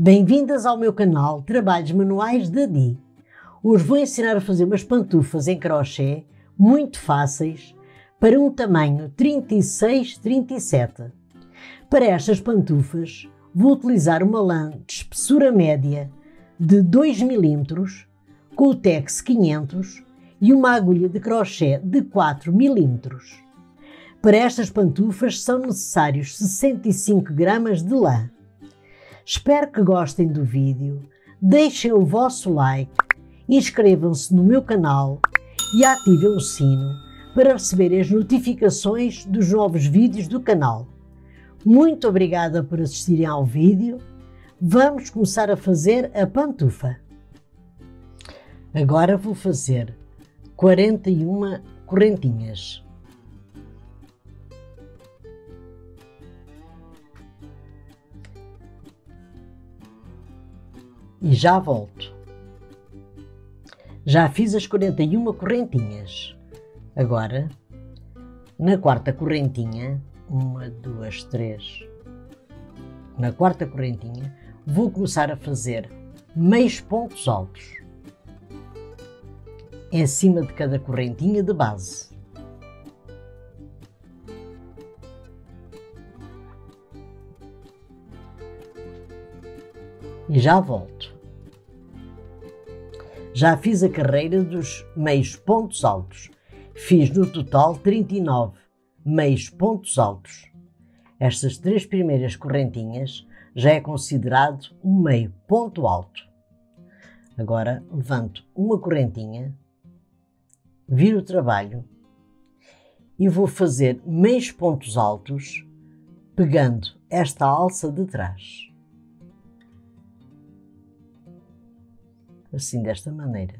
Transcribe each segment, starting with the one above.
Bem-vindas ao meu canal Trabalhos Manuais da Di. Hoje vou ensinar a fazer umas pantufas em crochê muito fáceis para um tamanho 36-37. Para estas pantufas vou utilizar uma lã de espessura média de 2 mm com o Tex 500 e uma agulha de crochê de 4 mm. Para estas pantufas são necessários 65 gramas de lã. Espero que gostem do vídeo, deixem o vosso like, inscrevam-se no meu canal e ativem o sino para receberem as notificações dos novos vídeos do canal. Muito obrigada por assistirem ao vídeo. Vamos começar a fazer a pantufa. Agora vou fazer 41 correntinhas. E já volto. Já fiz as 41 correntinhas. Agora, na quarta correntinha, 1, 2, 3. Na quarta correntinha, vou começar a fazer meios pontos altos em cima de cada correntinha de base. E já volto. Já fiz a carreira dos meios pontos altos. Fiz no total 39 meios pontos altos. Estas 3 primeiras correntinhas já é considerado um meio ponto alto. Agora levanto uma correntinha, viro o trabalho e vou fazer meios pontos altos pegando esta alça de trás. Assim, desta maneira,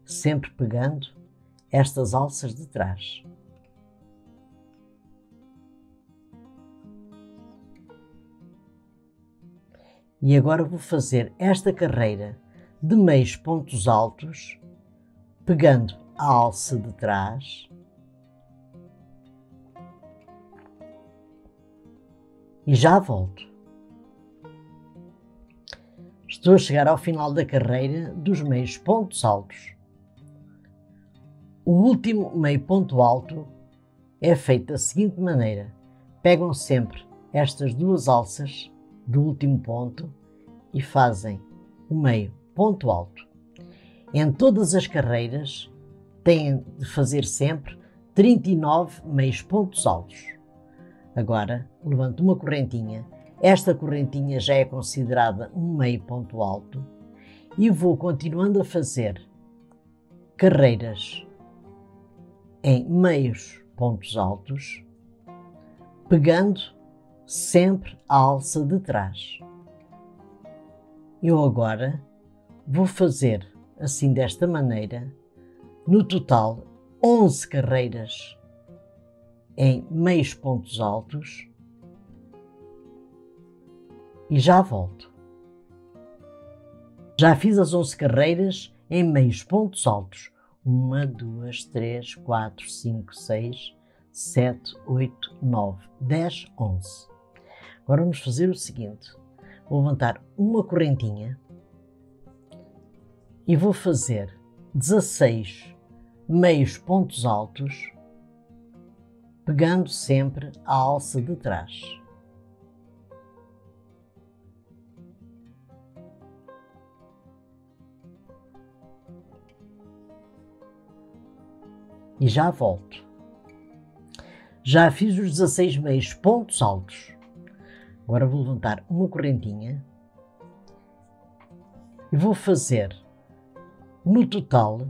sempre pegando estas alças de trás. E agora vou fazer esta carreira de meios pontos altos, pegando a alça de trás e já volto. Estou a chegar ao final da carreira dos meios pontos altos. O último meio ponto alto é feito da seguinte maneira. Pegam sempre estas duas alças do último ponto e fazem o meio ponto alto. Em todas as carreiras têm de fazer sempre 39 meios pontos altos. Agora levanto uma correntinha. Esta correntinha já é considerada um meio ponto alto e vou continuando a fazer carreiras em meios pontos altos, pegando sempre a alça de trás. Eu agora vou fazer assim desta maneira, no total 11 carreiras em meios pontos altos. E já volto. Já fiz as 11 carreiras em meios pontos altos. 1, 2, 3, 4, 5, 6, 7, 8, 9, 10, 11. Agora vamos fazer o seguinte. Vou levantar uma correntinha e vou fazer 16 meios pontos altos, pegando sempre a alça de trás. E já volto. Já fiz os 16 meios pontos altos. Agora vou levantar uma correntinha e vou fazer no total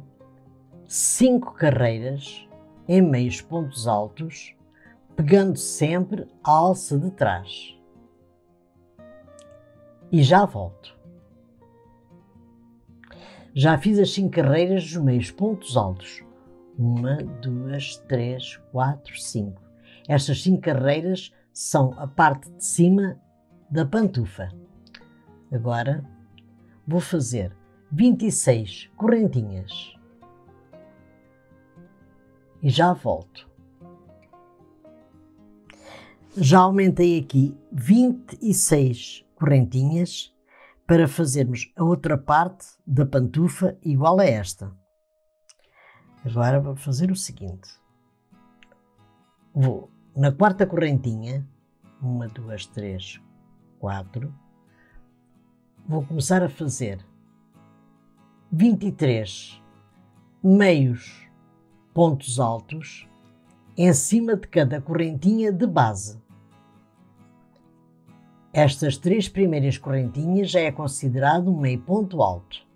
5 carreiras em meios pontos altos, pegando sempre a alça de trás. E já volto. Já fiz as 5 carreiras dos meios pontos altos. 1, 2, 3, 4, 5. Estas 5 carreiras são a parte de cima da pantufa. Agora vou fazer 26 correntinhas. E já volto. Já aumentei aqui 26 correntinhas para fazermos a outra parte da pantufa igual a esta. Agora vou fazer o seguinte. Vou na quarta correntinha, 1, 2, 3, 4, vou começar a fazer 23 meios pontos altos em cima de cada correntinha de base. Estas 3 primeiras correntinhas já é considerado um meio ponto alto.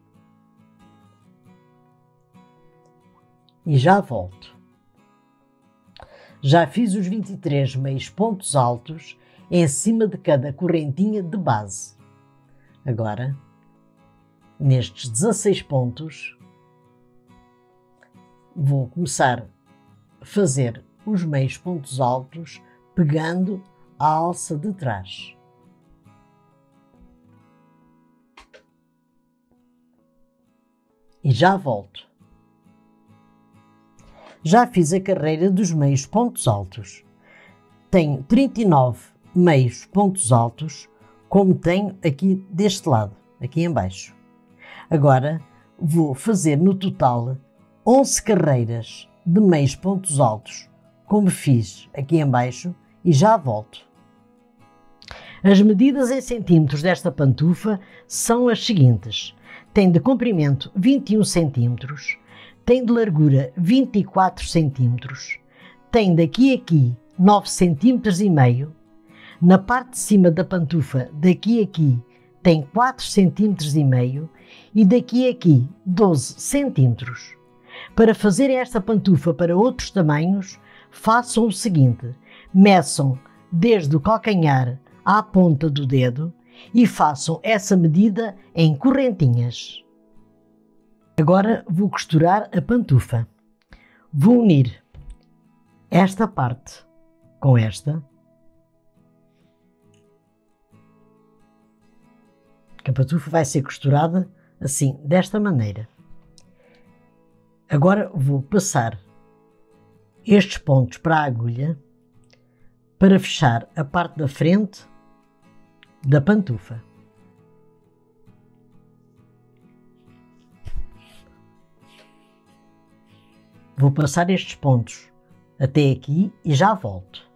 E já volto. Já fiz os 23 meios pontos altos em cima de cada correntinha de base. Agora, nestes 16 pontos, vou começar a fazer os meios pontos altos pegando a alça de trás. E já volto. Já fiz a carreira dos meios pontos altos. Tenho 39 meios pontos altos, como tenho aqui deste lado, aqui em baixo. Agora vou fazer no total 11 carreiras de meios pontos altos, como fiz aqui em baixo, e já volto. As medidas em centímetros desta pantufa são as seguintes. Tem de comprimento 21 centímetros, tem de largura 24 centímetros, tem daqui a aqui 9 centímetros e meio, na parte de cima da pantufa daqui a aqui tem 4 centímetros e meio e daqui a aqui 12 centímetros. Para fazer esta pantufa para outros tamanhos, façam o seguinte: meçam desde o calcanhar à ponta do dedo e façam essa medida em correntinhas. Agora vou costurar a pantufa. Vou unir esta parte com esta, que a pantufa vai ser costurada assim, desta maneira. Agora vou passar estes pontos para a agulha para fechar a parte da frente da pantufa. Vou passar estes pontos até aqui e já volto.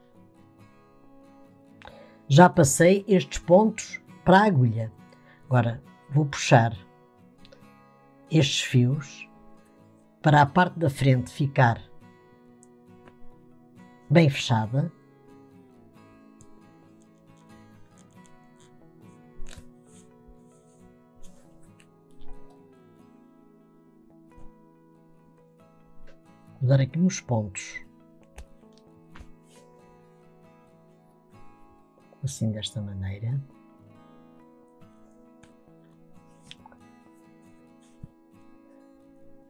Já passei estes pontos para a agulha. Agora vou puxar estes fios para a parte da frente ficar bem fechada. Vou dar aqui uns pontos, assim desta maneira.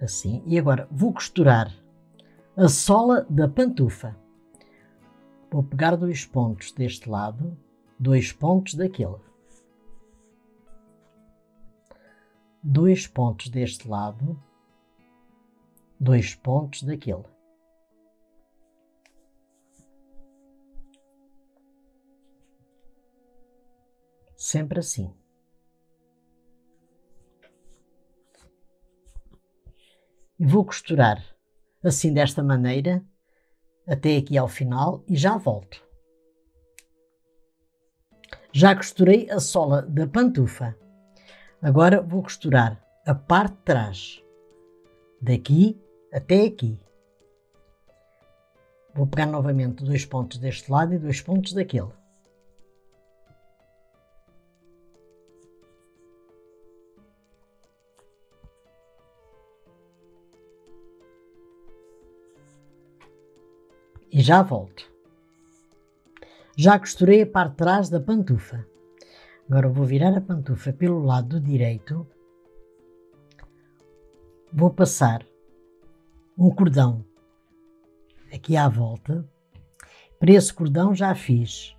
Assim, e agora vou costurar a sola da pantufa. Vou pegar 2 pontos deste lado, 2 pontos daquele. 2 pontos deste lado, 2 pontos daquele. Sempre assim. E vou costurar assim desta maneira até aqui ao final e já volto. Já costurei a sola da pantufa. Agora vou costurar a parte de trás, daqui até aqui. Vou pegar novamente 2 pontos deste lado e 2 pontos daquele. E já volto. Já costurei a parte de trás da pantufa. Agora vou virar a pantufa pelo lado direito. Vou passar um cordão aqui à volta. Para esse cordão já fiz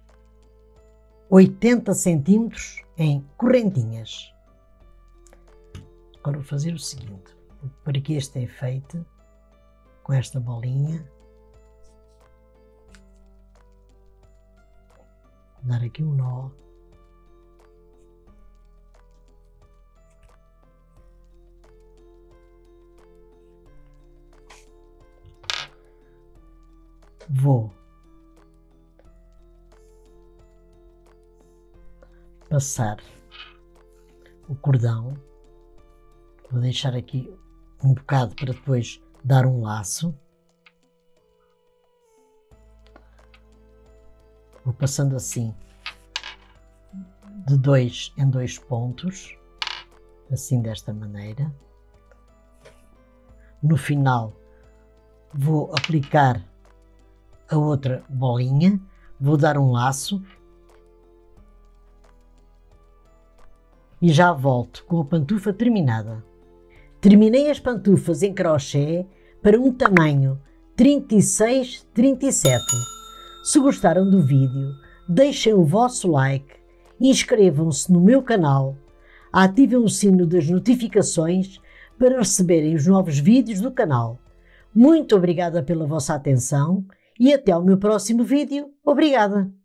80 centímetros em correntinhas. Agora vou fazer o seguinte. Vou pôr aqui este efeito com esta bolinha. Dar aqui um nó. vou passar o cordão, vou deixar aqui um bocado para depois dar um laço. Vou passando assim de 2 em 2 pontos, assim desta maneira. No final vou aplicar a outra bolinha, vou dar um laço e já volto com a pantufa terminada. Terminei as pantufas em crochê para um tamanho 36-37. Se gostaram do vídeo, deixem o vosso like, inscrevam-se no meu canal, ativem o sino das notificações para receberem os novos vídeos do canal. Muito obrigada pela vossa atenção e até ao meu próximo vídeo. Obrigada!